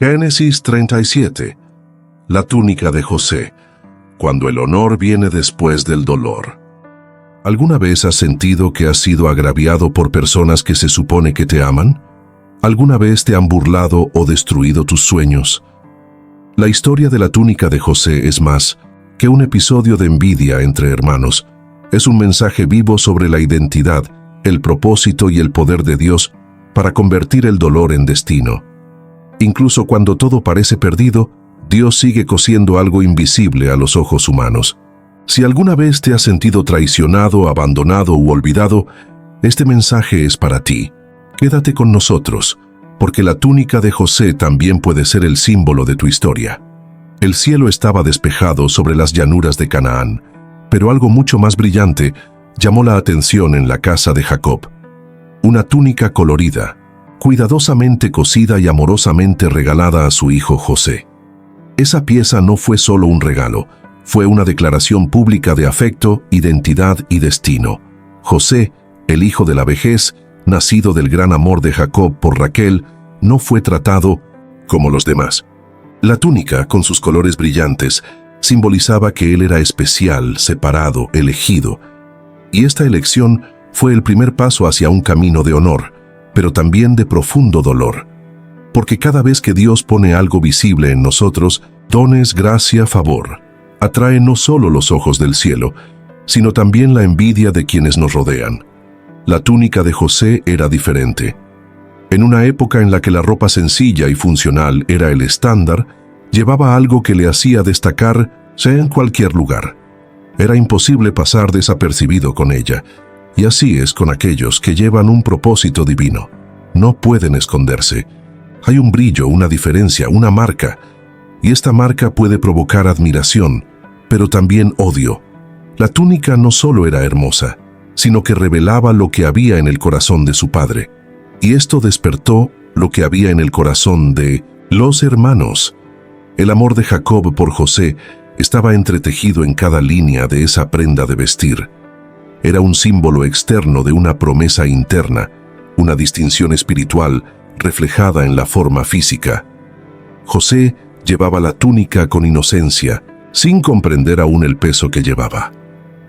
Génesis 37. La túnica de José, cuando el honor viene después del dolor. ¿Alguna vez has sentido que has sido agraviado por personas que se supone que te aman? ¿Alguna vez te han burlado o destruido tus sueños? La historia de la túnica de José es más que un episodio de envidia entre hermanos. Es un mensaje vivo sobre la identidad, el propósito y el poder de Dios para convertir el dolor en destino. Incluso cuando todo parece perdido, Dios sigue cosiendo algo invisible a los ojos humanos. Si alguna vez te has sentido traicionado, abandonado u olvidado, este mensaje es para ti. Quédate con nosotros, porque la túnica de José también puede ser el símbolo de tu historia. El cielo estaba despejado sobre las llanuras de Canaán, pero algo mucho más brillante llamó la atención en la casa de Jacob. Una túnica colorida, cuidadosamente cosida y amorosamente regalada a su hijo José. Esa pieza no fue solo un regalo, fue una declaración pública de afecto, identidad y destino. José, el hijo de la vejez, nacido del gran amor de Jacob por Raquel, no fue tratado como los demás. La túnica, con sus colores brillantes, simbolizaba que él era especial, separado, elegido. Y esta elección fue el primer paso hacia un camino de honor, pero también de profundo dolor. Porque cada vez que Dios pone algo visible en nosotros, dones, gracia, favor, atrae no solo los ojos del cielo, sino también la envidia de quienes nos rodean. La túnica de José era diferente. En una época en la que la ropa sencilla y funcional era el estándar, llevaba algo que le hacía destacar, sea en cualquier lugar. Era imposible pasar desapercibido con ella. Y así es con aquellos que llevan un propósito divino. No pueden esconderse. Hay un brillo, una diferencia, una marca. Y esta marca puede provocar admiración, pero también odio. La túnica no solo era hermosa, sino que revelaba lo que había en el corazón de su padre. Y esto despertó lo que había en el corazón de los hermanos. El amor de Jacob por José estaba entretejido en cada línea de esa prenda de vestir. Era un símbolo externo de una promesa interna, una distinción espiritual reflejada en la forma física. José llevaba la túnica con inocencia, sin comprender aún el peso que llevaba.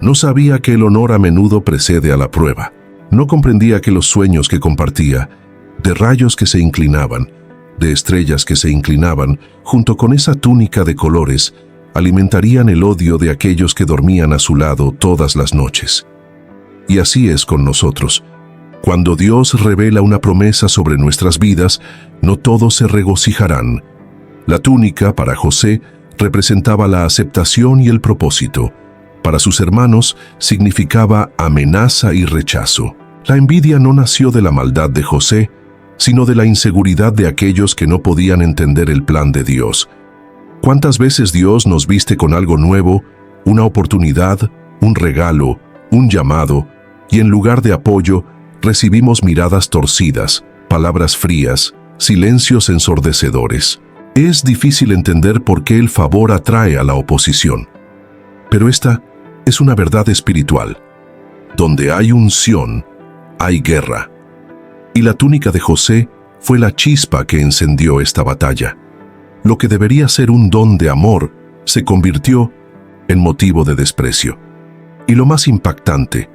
No sabía que el honor a menudo precede a la prueba. No comprendía que los sueños que compartía, de rayos que se inclinaban, de estrellas que se inclinaban, junto con esa túnica de colores, alimentarían el odio de aquellos que dormían a su lado todas las noches. Y así es con nosotros. Cuando Dios revela una promesa sobre nuestras vidas, no todos se regocijarán. La túnica, para José, representaba la aceptación y el propósito. Para sus hermanos, significaba amenaza y rechazo. La envidia no nació de la maldad de José, sino de la inseguridad de aquellos que no podían entender el plan de Dios. ¿Cuántas veces Dios nos viste con algo nuevo, una oportunidad, un regalo, un llamado, y en lugar de apoyo, recibimos miradas torcidas, palabras frías, silencios ensordecedores? Es difícil entender por qué el favor atrae a la oposición. Pero esta es una verdad espiritual. Donde hay unción, hay guerra. Y la túnica de José fue la chispa que encendió esta batalla. Lo que debería ser un don de amor se convirtió en motivo de desprecio. Y lo más impactante,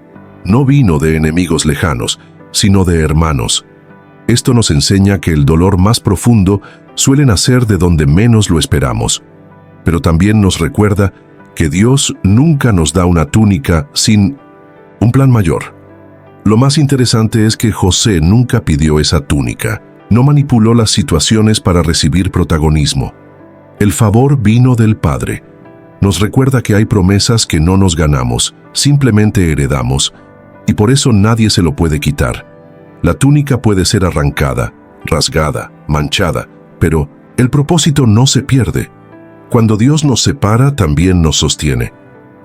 no vino de enemigos lejanos, sino de hermanos. Esto nos enseña que el dolor más profundo suele nacer de donde menos lo esperamos, pero también nos recuerda que Dios nunca nos da una túnica sin un plan mayor. Lo más interesante es que José nunca pidió esa túnica, no manipuló las situaciones para recibir protagonismo. El favor vino del Padre. Nos recuerda que hay promesas que no nos ganamos, simplemente heredamos, y por eso nadie se lo puede quitar. La túnica puede ser arrancada, rasgada, manchada, pero el propósito no se pierde. Cuando Dios nos separa, también nos sostiene.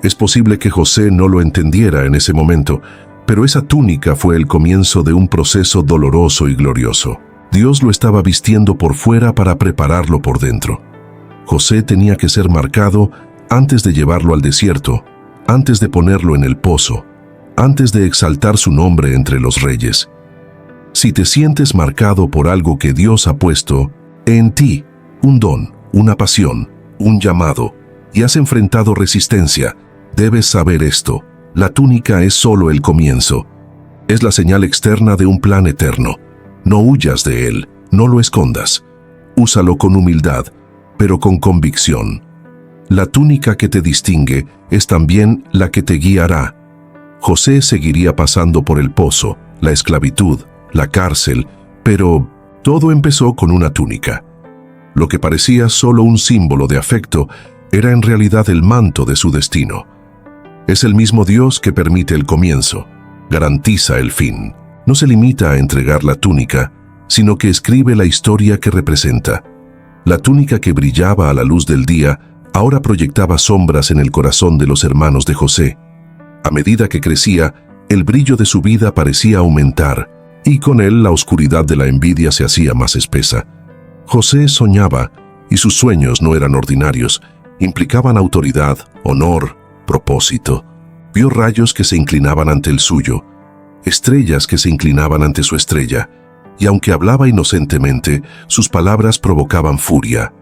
Es posible que José no lo entendiera en ese momento, pero esa túnica fue el comienzo de un proceso doloroso y glorioso. Dios lo estaba vistiendo por fuera para prepararlo por dentro. José tenía que ser marcado antes de llevarlo al desierto, antes de ponerlo en el pozo, antes de exaltar su nombre entre los reyes. Si te sientes marcado por algo que Dios ha puesto en ti, un don, una pasión, un llamado, y has enfrentado resistencia, debes saber esto: la túnica es solo el comienzo. Es la señal externa de un plan eterno. No huyas de él, no lo escondas. Úsalo con humildad, pero con convicción. La túnica que te distingue es también la que te guiará. José seguiría pasando por el pozo, la esclavitud, la cárcel, pero todo empezó con una túnica. Lo que parecía solo un símbolo de afecto era en realidad el manto de su destino. Es el mismo Dios que permite el comienzo, garantiza el fin. No se limita a entregar la túnica, sino que escribe la historia que representa. La túnica que brillaba a la luz del día ahora proyectaba sombras en el corazón de los hermanos de José. A medida que crecía, el brillo de su vida parecía aumentar, y con él la oscuridad de la envidia se hacía más espesa. José soñaba, y sus sueños no eran ordinarios, implicaban autoridad, honor, propósito. Vio rayos que se inclinaban ante el suyo, estrellas que se inclinaban ante su estrella, y aunque hablaba inocentemente, sus palabras provocaban furia.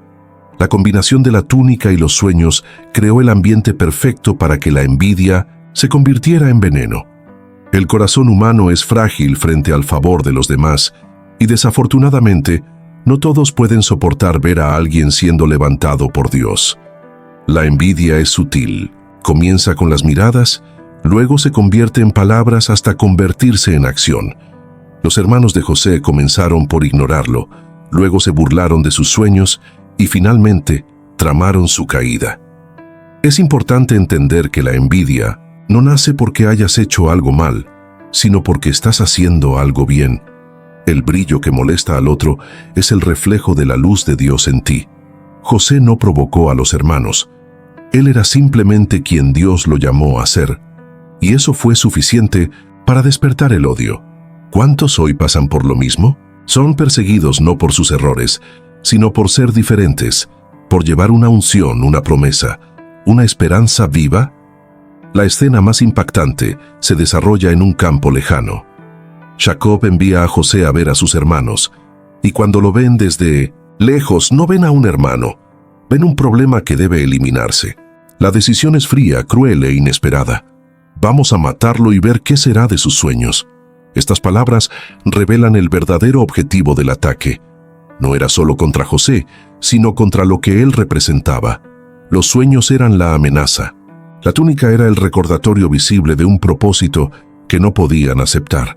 La combinación de la túnica y los sueños creó el ambiente perfecto para que la envidia se convirtiera en veneno. El corazón humano es frágil frente al favor de los demás, y desafortunadamente, no todos pueden soportar ver a alguien siendo levantado por Dios. La envidia es sutil, comienza con las miradas, luego se convierte en palabras hasta convertirse en acción. Los hermanos de José comenzaron por ignorarlo, luego se burlaron de sus sueños y finalmente tramaron su caída. Es importante entender que la envidia no nace porque hayas hecho algo mal, sino porque estás haciendo algo bien. El brillo que molesta al otro es el reflejo de la luz de Dios en ti. José no provocó a los hermanos. Él era simplemente quien Dios lo llamó a ser, y eso fue suficiente para despertar el odio. ¿Cuántos hoy pasan por lo mismo? Son perseguidos no por sus errores, sino por ser diferentes, por llevar una unción, una promesa, una esperanza viva. La escena más impactante se desarrolla en un campo lejano. Jacob envía a José a ver a sus hermanos, y cuando lo ven desde lejos no ven a un hermano, ven un problema que debe eliminarse. La decisión es fría, cruel e inesperada. Vamos a matarlo y ver qué será de sus sueños. Estas palabras revelan el verdadero objetivo del ataque. No era solo contra José, sino contra lo que él representaba. Los sueños eran la amenaza. La túnica era el recordatorio visible de un propósito que no podían aceptar.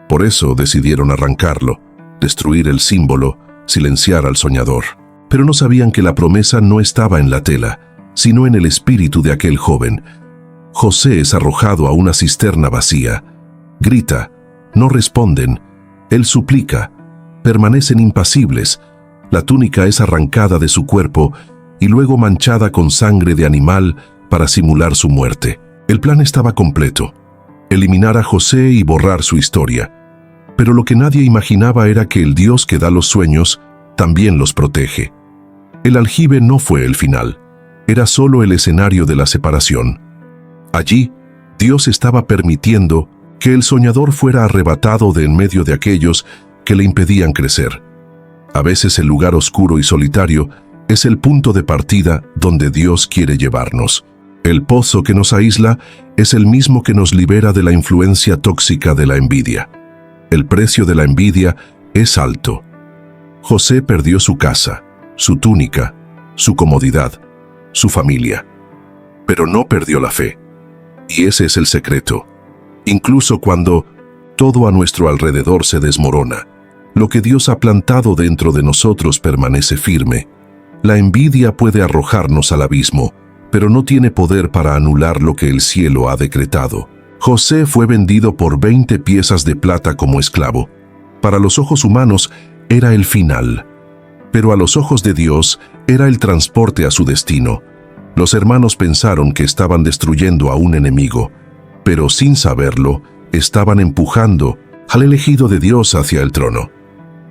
Por eso decidieron arrancarlo, destruir el símbolo, silenciar al soñador. Pero no sabían que la promesa no estaba en la tela, sino en el espíritu de aquel joven. José es arrojado a una cisterna vacía. Grita, no responden. Él suplica, permanecen impasibles. La túnica es arrancada de su cuerpo y luego manchada con sangre de animal para simular su muerte. El plan estaba completo: eliminar a José y borrar su historia. Pero lo que nadie imaginaba era que el Dios que da los sueños también los protege. El aljibe no fue el final, era solo el escenario de la separación. Allí, Dios estaba permitiendo que el soñador fuera arrebatado de en medio de aquellos que le impedían crecer. A veces el lugar oscuro y solitario es el punto de partida donde Dios quiere llevarnos. El pozo que nos aísla es el mismo que nos libera de la influencia tóxica de la envidia. El precio de la envidia es alto. José perdió su casa, su túnica, su comodidad, su familia. Pero no perdió la fe. Y ese es el secreto. Incluso cuando todo a nuestro alrededor se desmorona, lo que Dios ha plantado dentro de nosotros permanece firme. La envidia puede arrojarnos al abismo, pero no tiene poder para anular lo que el cielo ha decretado. José fue vendido por 20 piezas de plata como esclavo. Para los ojos humanos era el final, pero a los ojos de Dios era el transporte a su destino. Los hermanos pensaron que estaban destruyendo a un enemigo, pero sin saberlo, estaban empujando al elegido de Dios hacia el trono.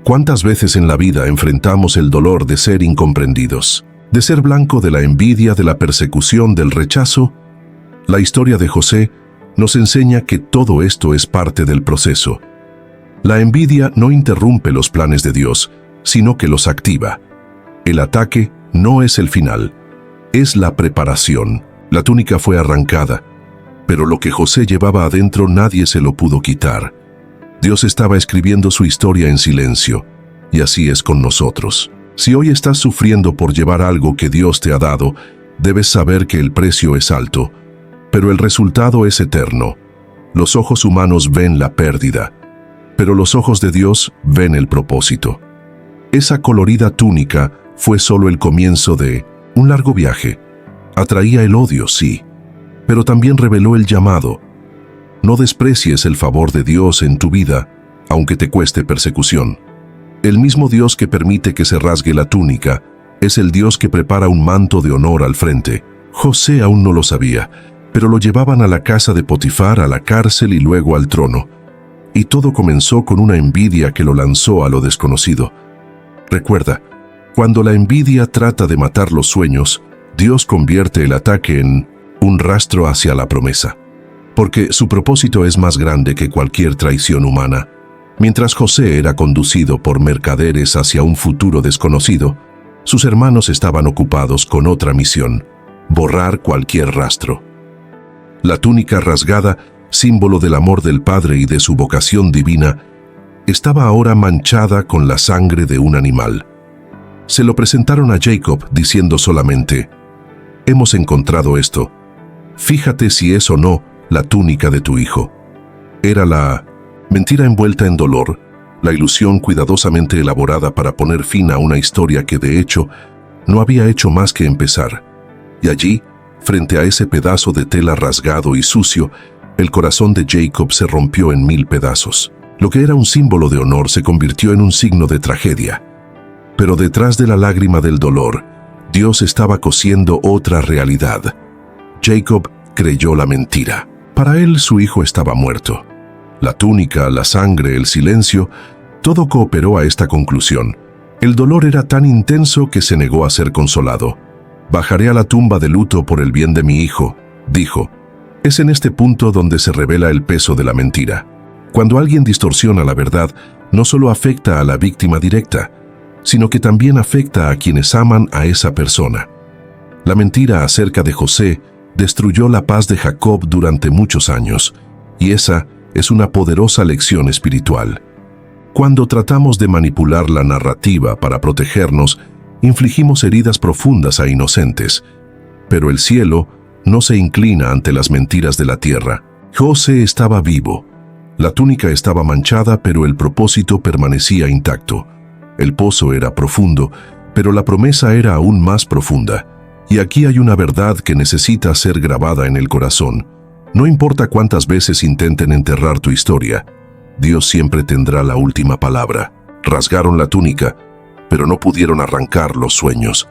¿Cuántas veces en la vida enfrentamos el dolor de ser incomprendidos, de ser blanco de la envidia, de la persecución, del rechazo? La historia de José nos enseña que todo esto es parte del proceso. La envidia no interrumpe los planes de Dios, sino que los activa. El ataque no es el final, es la preparación. La túnica fue arrancada, pero lo que José llevaba adentro nadie se lo pudo quitar. Dios estaba escribiendo su historia en silencio, y así es con nosotros. Si hoy estás sufriendo por llevar algo que Dios te ha dado, debes saber que el precio es alto, pero el resultado es eterno. Los ojos humanos ven la pérdida, pero los ojos de Dios ven el propósito. Esa colorida túnica fue solo el comienzo de un largo viaje. Atraía el odio, sí, pero también reveló el llamado. No desprecies el favor de Dios en tu vida, aunque te cueste persecución. El mismo Dios que permite que se rasgue la túnica es el Dios que prepara un manto de honor al frente. José aún no lo sabía, pero lo llevaban a la casa de Potifar, a la cárcel y luego al trono. Y todo comenzó con una envidia que lo lanzó a lo desconocido. Recuerda, cuando la envidia trata de matar los sueños, Dios convierte el ataque en un rastro hacia la promesa, porque su propósito es más grande que cualquier traición humana. Mientras José era conducido por mercaderes hacia un futuro desconocido, sus hermanos estaban ocupados con otra misión: borrar cualquier rastro. La túnica rasgada, símbolo del amor del Padre y de su vocación divina, estaba ahora manchada con la sangre de un animal. Se lo presentaron a Jacob diciendo solamente: «Hemos encontrado esto. Fíjate si es o no la túnica de tu hijo». Era la mentira envuelta en dolor, la ilusión cuidadosamente elaborada para poner fin a una historia que de hecho no había hecho más que empezar. Y allí, frente a ese pedazo de tela rasgado y sucio, el corazón de Jacob se rompió en 1000 pedazos. Lo que era un símbolo de honor se convirtió en un signo de tragedia. Pero detrás de la lágrima del dolor, Dios estaba cosiendo otra realidad. Jacob creyó la mentira. Para él, su hijo estaba muerto. La túnica, la sangre, el silencio, todo cooperó a esta conclusión. El dolor era tan intenso que se negó a ser consolado. «Bajaré a la tumba de luto por el bien de mi hijo», dijo. Es en este punto donde se revela el peso de la mentira. Cuando alguien distorsiona la verdad, no solo afecta a la víctima directa, sino que también afecta a quienes aman a esa persona. La mentira acerca de José destruyó la paz de Jacob durante muchos años, y esa es una poderosa lección espiritual. Cuando tratamos de manipular la narrativa para protegernos, infligimos heridas profundas a inocentes, pero el cielo no se inclina ante las mentiras de la tierra. José estaba vivo. La túnica estaba manchada, pero el propósito permanecía intacto. El pozo era profundo, pero la promesa era aún más profunda. Y aquí hay una verdad que necesita ser grabada en el corazón. No importa cuántas veces intenten enterrar tu historia, Dios siempre tendrá la última palabra. Rasgaron la túnica, pero no pudieron arrancar los sueños.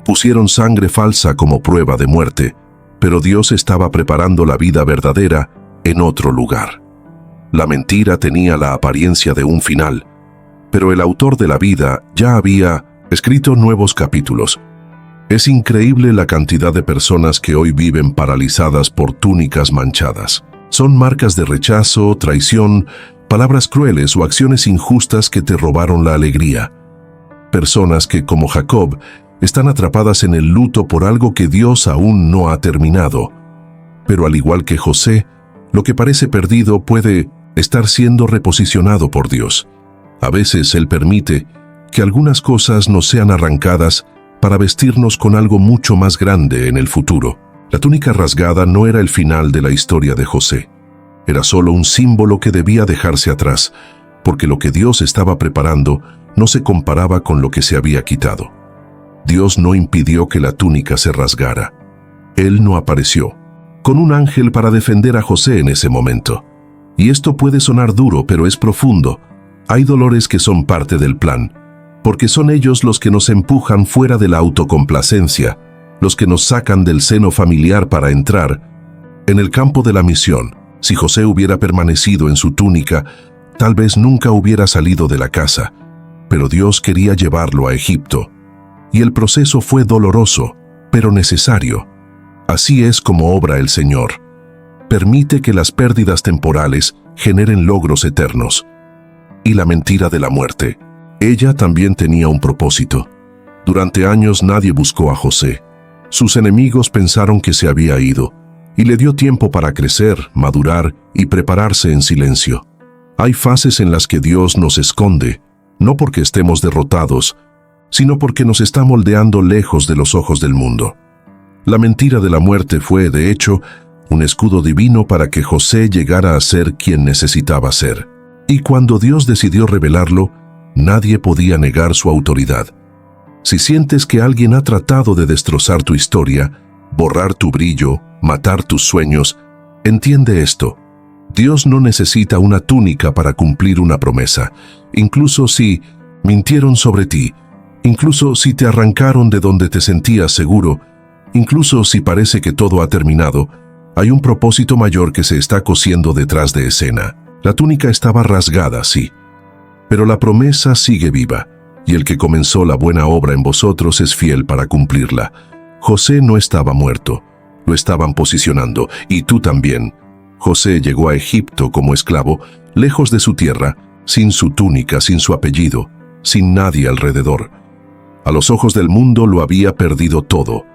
Pusieron sangre falsa como prueba de muerte, pero Dios estaba preparando la vida verdadera en otro lugar. La mentira tenía la apariencia de un final, pero el autor de la vida ya había escrito nuevos capítulos. Es increíble la cantidad de personas que hoy viven paralizadas por túnicas manchadas. Son marcas de rechazo, traición, palabras crueles o acciones injustas que te robaron la alegría. Personas que, como Jacob, están atrapadas en el luto por algo que Dios aún no ha terminado. Pero al igual que José, lo que parece perdido puede estar siendo reposicionado por Dios. A veces Él permite que algunas cosas nos sean arrancadas para vestirnos con algo mucho más grande en el futuro. La túnica rasgada no era el final de la historia de José. Era solo un símbolo que debía dejarse atrás, porque lo que Dios estaba preparando no se comparaba con lo que se había quitado. Dios no impidió que la túnica se rasgara. Él no apareció con un ángel para defender a José en ese momento. Y esto puede sonar duro, pero es profundo. Hay dolores que son parte del plan, porque son ellos los que nos empujan fuera de la autocomplacencia, los que nos sacan del seno familiar para entrar en el campo de la misión. Si José hubiera permanecido en su túnica, tal vez nunca hubiera salido de la casa, pero Dios quería llevarlo a Egipto. Y el proceso fue doloroso, pero necesario. Así es como obra el Señor. Permite que las pérdidas temporales generen logros eternos. Y la mentira de la muerte, ella también tenía un propósito. Durante años nadie buscó a José. Sus enemigos pensaron que se había ido, y le dio tiempo para crecer, madurar y prepararse en silencio. Hay fases en las que Dios nos esconde, no porque estemos derrotados, sino porque nos está moldeando lejos de los ojos del mundo. La mentira de la muerte fue, de hecho, un escudo divino para que José llegara a ser quien necesitaba ser. Y cuando Dios decidió revelarlo, nadie podía negar su autoridad. Si sientes que alguien ha tratado de destrozar tu historia, borrar tu brillo, matar tus sueños, entiende esto. Dios no necesita una túnica para cumplir una promesa, incluso si mintieron sobre ti, incluso si te arrancaron de donde te sentías seguro, incluso si parece que todo ha terminado, hay un propósito mayor que se está cosiendo detrás de escena. La túnica estaba rasgada, sí, pero la promesa sigue viva, y el que comenzó la buena obra en vosotros es fiel para cumplirla. José no estaba muerto, lo estaban posicionando, y tú también. José llegó a Egipto como esclavo, lejos de su tierra, sin su túnica, sin su apellido, sin nadie alrededor. A los ojos del mundo lo había perdido todo,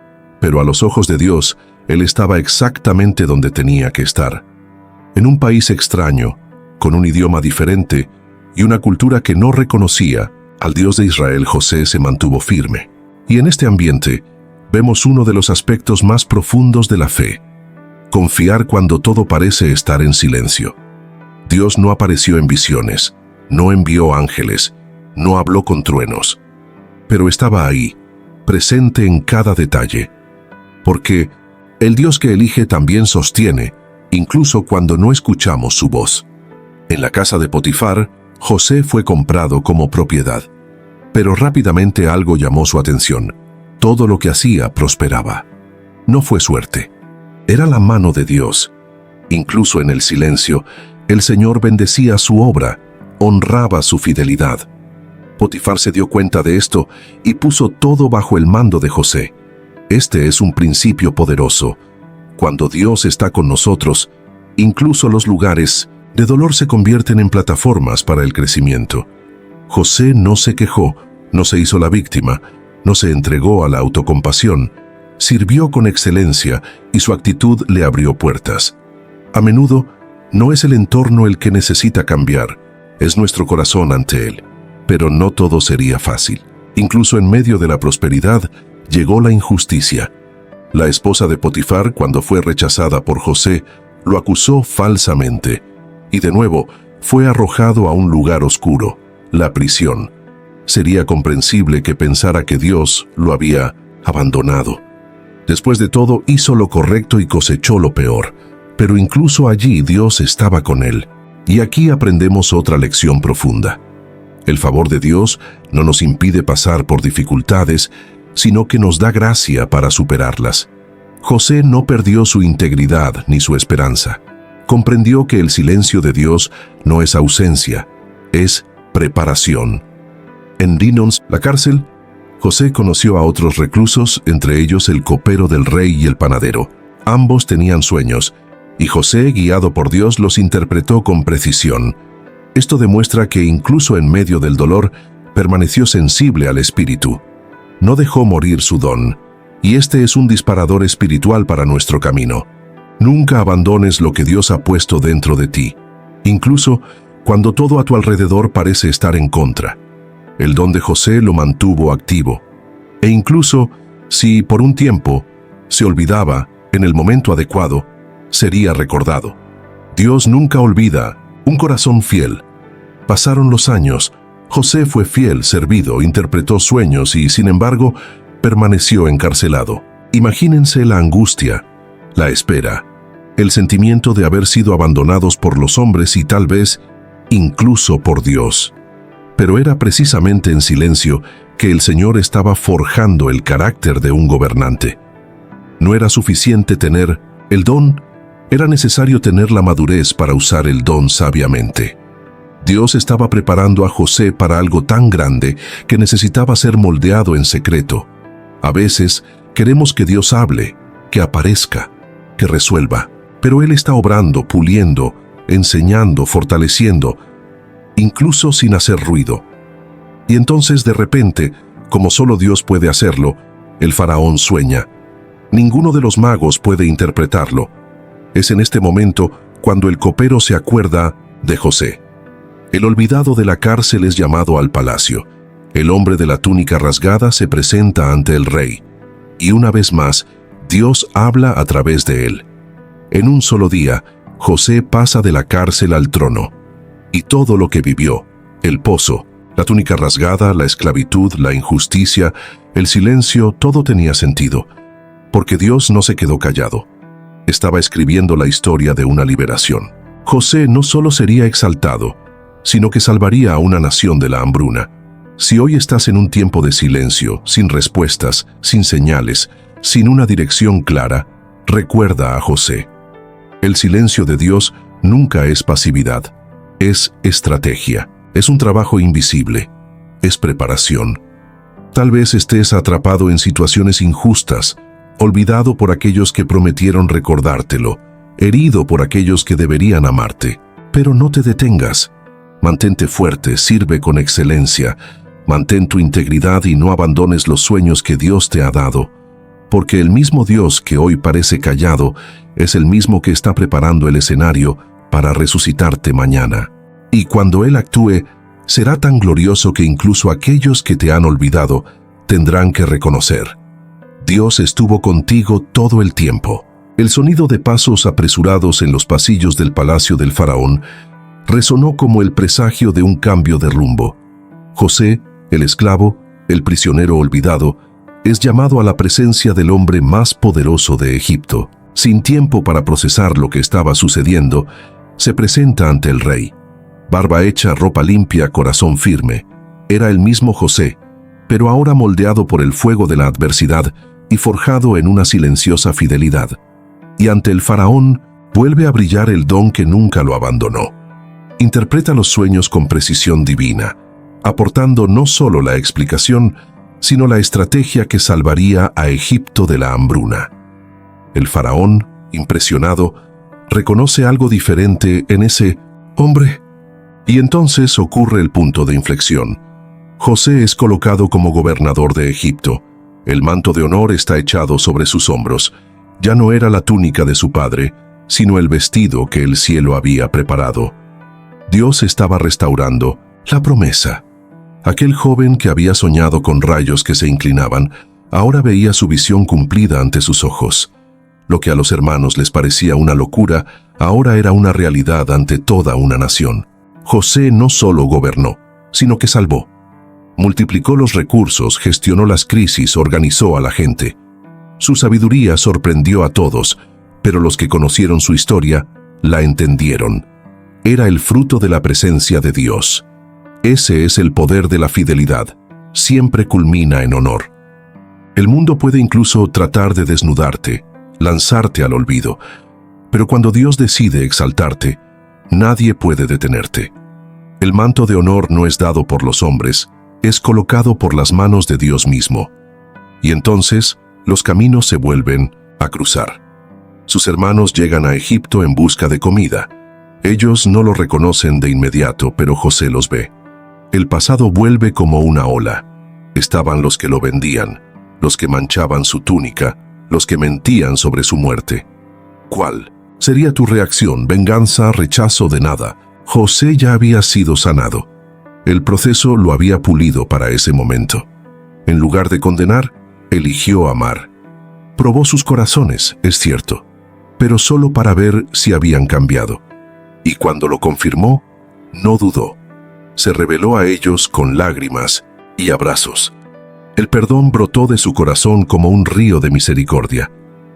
pero a los ojos de Dios, él estaba exactamente donde tenía que estar. En un país extraño, con un idioma diferente y una cultura que no reconocía al Dios de Israel, José se mantuvo firme. Y en este ambiente, vemos uno de los aspectos más profundos de la fe: confiar cuando todo parece estar en silencio. Dios no apareció en visiones, no envió ángeles, no habló con truenos, pero estaba ahí, presente en cada detalle. Porque el Dios que elige también sostiene, incluso cuando no escuchamos su voz. En la casa de Potifar, José fue comprado como propiedad, pero rápidamente algo llamó su atención. Todo lo que hacía prosperaba. No fue suerte. Era la mano de Dios. Incluso en el silencio, el Señor bendecía su obra, honraba su fidelidad. Potifar se dio cuenta de esto y puso todo bajo el mando de José. Este es un principio poderoso. Cuando Dios está con nosotros, incluso los lugares de dolor se convierten en plataformas para el crecimiento. José no se quejó, no se hizo la víctima, no se entregó a la autocompasión. Sirvió con excelencia y su actitud le abrió puertas. A menudo, no es el entorno el que necesita cambiar, es nuestro corazón ante él. Pero no todo sería fácil. Incluso en medio de la prosperidad, llegó la injusticia. La esposa de Potifar, cuando fue rechazada por José, lo acusó falsamente, y de nuevo fue arrojado a un lugar oscuro, la prisión. Sería comprensible que pensara que Dios lo había abandonado. Después de todo, hizo lo correcto y cosechó lo peor, pero incluso allí Dios estaba con él. Y aquí aprendemos otra lección profunda. El favor de Dios no nos impide pasar por dificultades, sino que nos da gracia para superarlas. José no perdió su integridad ni su esperanza. Comprendió que el silencio de Dios no es ausencia, es preparación. En Dinons, la cárcel, José conoció a otros reclusos, entre ellos el copero del rey y el panadero. Ambos tenían sueños, y José, guiado por Dios, los interpretó con precisión. Esto demuestra que incluso en medio del dolor, permaneció sensible al espíritu. No dejó morir su don, y este es un disparador espiritual para nuestro camino. Nunca abandones lo que Dios ha puesto dentro de ti, incluso cuando todo a tu alrededor parece estar en contra. El don de José lo mantuvo activo, e incluso si por un tiempo se olvidaba, en el momento adecuado, sería recordado. Dios nunca olvida un corazón fiel. Pasaron los años, José fue fiel, servido, interpretó sueños y, sin embargo, permaneció encarcelado. Imagínense la angustia, la espera, el sentimiento de haber sido abandonados por los hombres y tal vez incluso por Dios. Pero era precisamente en silencio que el Señor estaba forjando el carácter de un gobernante. No era suficiente tener el don, era necesario tener la madurez para usar el don sabiamente. Dios estaba preparando a José para algo tan grande que necesitaba ser moldeado en secreto. A veces queremos que Dios hable, que aparezca, que resuelva, pero Él está obrando, puliendo, enseñando, fortaleciendo, incluso sin hacer ruido. Y entonces de repente, como solo Dios puede hacerlo, el faraón sueña. Ninguno de los magos puede interpretarlo. Es en este momento cuando el copero se acuerda de José. El olvidado de la cárcel es llamado al palacio. El hombre de la túnica rasgada se presenta ante el rey. Y una vez más, Dios habla a través de él. En un solo día, José pasa de la cárcel al trono. Y todo lo que vivió, el pozo, la túnica rasgada, la esclavitud, la injusticia, el silencio, todo tenía sentido. Porque Dios no se quedó callado. Estaba escribiendo la historia de una liberación. José no solo sería exaltado, sino que salvaría a una nación de la hambruna. Si hoy estás en un tiempo de silencio, sin respuestas, sin señales, sin una dirección clara, recuerda a José. El silencio de Dios nunca es pasividad, es estrategia, es un trabajo invisible, es preparación. Tal vez estés atrapado en situaciones injustas, olvidado por aquellos que prometieron recordártelo, herido por aquellos que deberían amarte. Pero no te detengas. Mantente fuerte, sirve con excelencia. Mantén tu integridad y no abandones los sueños que Dios te ha dado. Porque el mismo Dios que hoy parece callado es el mismo que está preparando el escenario para resucitarte mañana. Y cuando Él actúe, será tan glorioso que incluso aquellos que te han olvidado tendrán que reconocer: Dios estuvo contigo todo el tiempo. El sonido de pasos apresurados en los pasillos del palacio del faraón resonó como el presagio de un cambio de rumbo. José, el esclavo, el prisionero olvidado, es llamado a la presencia del hombre más poderoso de Egipto. Sin tiempo para procesar lo que estaba sucediendo, se presenta ante el rey. Barba hecha, ropa limpia, corazón firme. Era el mismo José, pero ahora moldeado por el fuego de la adversidad y forjado en una silenciosa fidelidad. Y ante el faraón vuelve a brillar el don que nunca lo abandonó. Interpreta los sueños con precisión divina, aportando no solo la explicación, sino la estrategia que salvaría a Egipto de la hambruna. El faraón, impresionado, reconoce algo diferente en ese hombre. Y entonces ocurre el punto de inflexión. José es colocado como gobernador de Egipto. El manto de honor está echado sobre sus hombros. Ya no era la túnica de su padre, sino el vestido que el cielo había preparado. Dios estaba restaurando la promesa. Aquel joven que había soñado con rayos que se inclinaban, ahora veía su visión cumplida ante sus ojos. Lo que a los hermanos les parecía una locura, ahora era una realidad ante toda una nación. José no solo gobernó, sino que salvó. Multiplicó los recursos, gestionó las crisis, organizó a la gente. Su sabiduría sorprendió a todos, pero los que conocieron su historia la entendieron. Era el fruto de la presencia de Dios. Ese es el poder de la fidelidad. Siempre culmina en honor. El mundo puede incluso tratar de desnudarte, lanzarte al olvido, pero cuando Dios decide exaltarte, nadie puede detenerte. El manto de honor no es dado por los hombres, es colocado por las manos de Dios mismo. Y entonces, los caminos se vuelven a cruzar. Sus hermanos llegan a Egipto en busca de comida. Ellos no lo reconocen de inmediato, pero José los ve. El pasado vuelve como una ola. Estaban los que lo vendían, los que manchaban su túnica, los que mentían sobre su muerte. ¿Cuál sería tu reacción? ¿Venganza, rechazo? De nada. José ya había sido sanado. El proceso lo había pulido para ese momento. En lugar de condenar, eligió amar. Probó sus corazones, es cierto, pero solo para ver si habían cambiado. Y cuando lo confirmó, no dudó. Se reveló a ellos con lágrimas y abrazos. El perdón brotó de su corazón como un río de misericordia.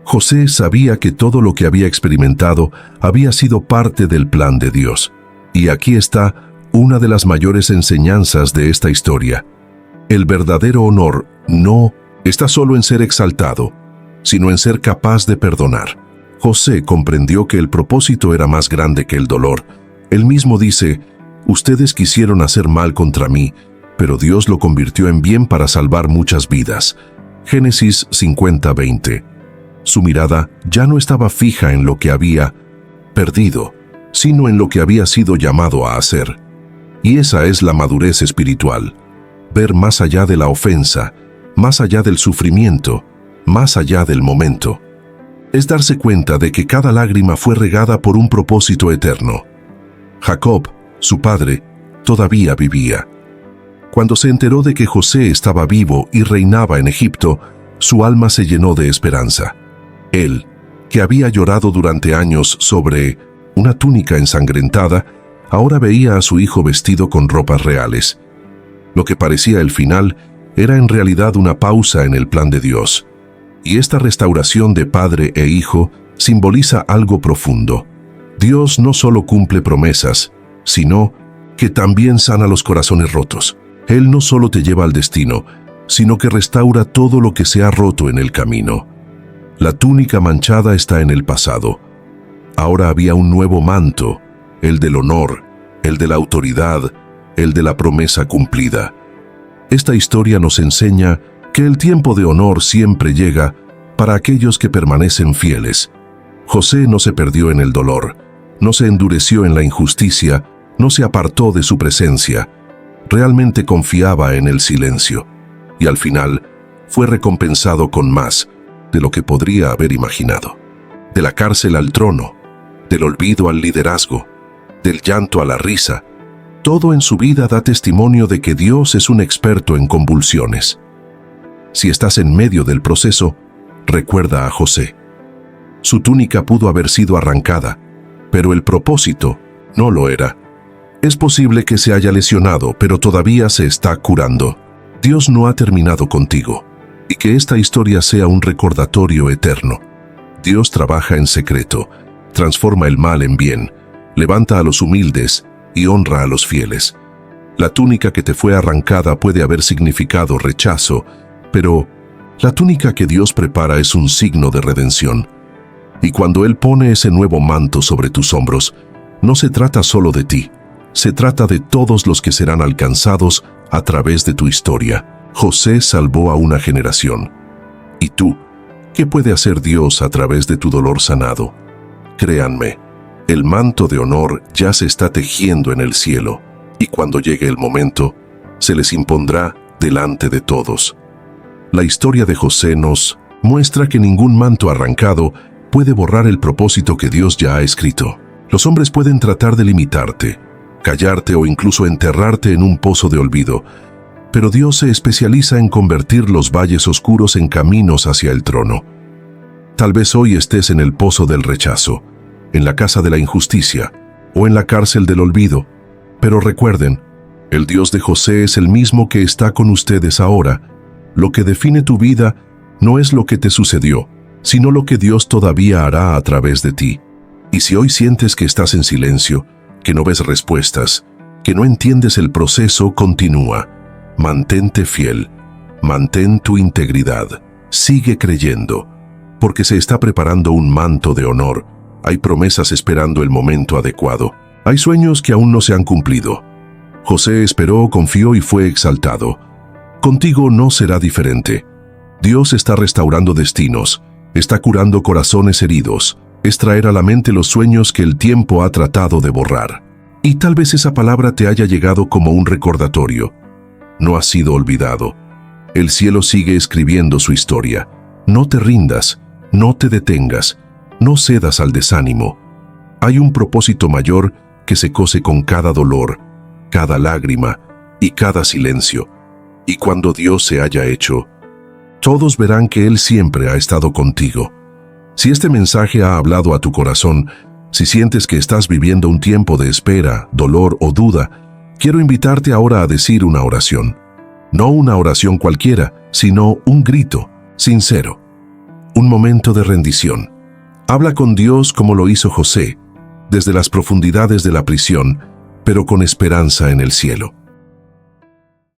José sabía que todo lo que había experimentado había sido parte del plan de Dios. Y aquí está una de las mayores enseñanzas de esta historia. El verdadero honor no está solo en ser exaltado, sino en ser capaz de perdonar. José comprendió que el propósito era más grande que el dolor. Él mismo dice: ustedes quisieron hacer mal contra mí, pero Dios lo convirtió en bien para salvar muchas vidas. Génesis 50:20. Su mirada ya no estaba fija en lo que había perdido, sino en lo que había sido llamado a hacer. Y esa es la madurez espiritual. ver más allá de la ofensa, más allá del sufrimiento, más allá del momento. Es darse cuenta de que cada lágrima fue regada por un propósito eterno. Jacob, su padre, todavía vivía. Cuando se enteró de que José estaba vivo y reinaba en Egipto, su alma se llenó de esperanza. Él, que había llorado durante años sobre una túnica ensangrentada, ahora veía a su hijo vestido con ropas reales. Lo que parecía el final era en realidad una pausa en el plan de Dios. Y esta restauración de padre e hijo simboliza algo profundo. Dios no solo cumple promesas, sino que también sana los corazones rotos. Él no solo te lleva al destino, sino que restaura todo lo que se ha roto en el camino. La túnica manchada está en el pasado. Ahora había un nuevo manto, el del honor, el de la autoridad, el de la promesa cumplida. Esta historia nos enseña que el tiempo de honor siempre llega para aquellos que permanecen fieles. José no se perdió en el dolor, no se endureció en la injusticia, no se apartó de su presencia. Realmente confiaba en el silencio, y al final fue recompensado con más de lo que podría haber imaginado. De la cárcel al trono, del olvido al liderazgo, del llanto a la risa, todo en su vida da testimonio de que Dios es un experto en convulsiones. Si estás en medio del proceso, recuerda a José. Su túnica pudo haber sido arrancada, pero el propósito no lo era. Es posible que se haya lesionado, pero todavía se está curando. Dios no ha terminado contigo, y que esta historia sea un recordatorio eterno. Dios trabaja en secreto, transforma el mal en bien, levanta a los humildes y honra a los fieles. La túnica que te fue arrancada puede haber significado rechazo, pero la túnica que Dios prepara es un signo de redención. Y cuando Él pone ese nuevo manto sobre tus hombros, no se trata solo de ti, se trata de todos los que serán alcanzados a través de tu historia. José salvó a una generación. ¿Y tú? ¿Qué puede hacer Dios a través de tu dolor sanado? Créanme, el manto de honor ya se está tejiendo en el cielo, y cuando llegue el momento, se les impondrá delante de todos. La historia de José nos muestra que ningún manto arrancado puede borrar el propósito que Dios ya ha escrito. Los hombres pueden tratar de limitarte, callarte o incluso enterrarte en un pozo de olvido, pero Dios se especializa en convertir los valles oscuros en caminos hacia el trono. Tal vez hoy estés en el pozo del rechazo, en la casa de la injusticia o en la cárcel del olvido, pero recuerden, el Dios de José es el mismo que está con ustedes ahora. Lo que define tu vida no es lo que te sucedió, sino lo que Dios todavía hará a través de ti. Y si hoy sientes que estás en silencio, que no ves respuestas, que no entiendes el proceso, continúa. Mantente fiel, mantén tu integridad, sigue creyendo, porque se está preparando un manto de honor. Hay promesas esperando el momento adecuado. Hay sueños que aún no se han cumplido. José esperó, confió y fue exaltado. Contigo no será diferente. Dios está restaurando destinos, está curando corazones heridos, es traer a la mente los sueños que el tiempo ha tratado de borrar. Y tal vez esa palabra te haya llegado como un recordatorio. No has sido olvidado. El cielo sigue escribiendo su historia. No te rindas, no te detengas, no cedas al desánimo. Hay un propósito mayor que se cose con cada dolor, cada lágrima y cada silencio. Y cuando Dios se haya hecho, todos verán que Él siempre ha estado contigo. Si este mensaje ha hablado a tu corazón, si sientes que estás viviendo un tiempo de espera, dolor o duda, quiero invitarte ahora a decir una oración. No una oración cualquiera, sino un grito sincero. Un momento de rendición. Habla con Dios como lo hizo José, desde las profundidades de la prisión, pero con esperanza en el cielo.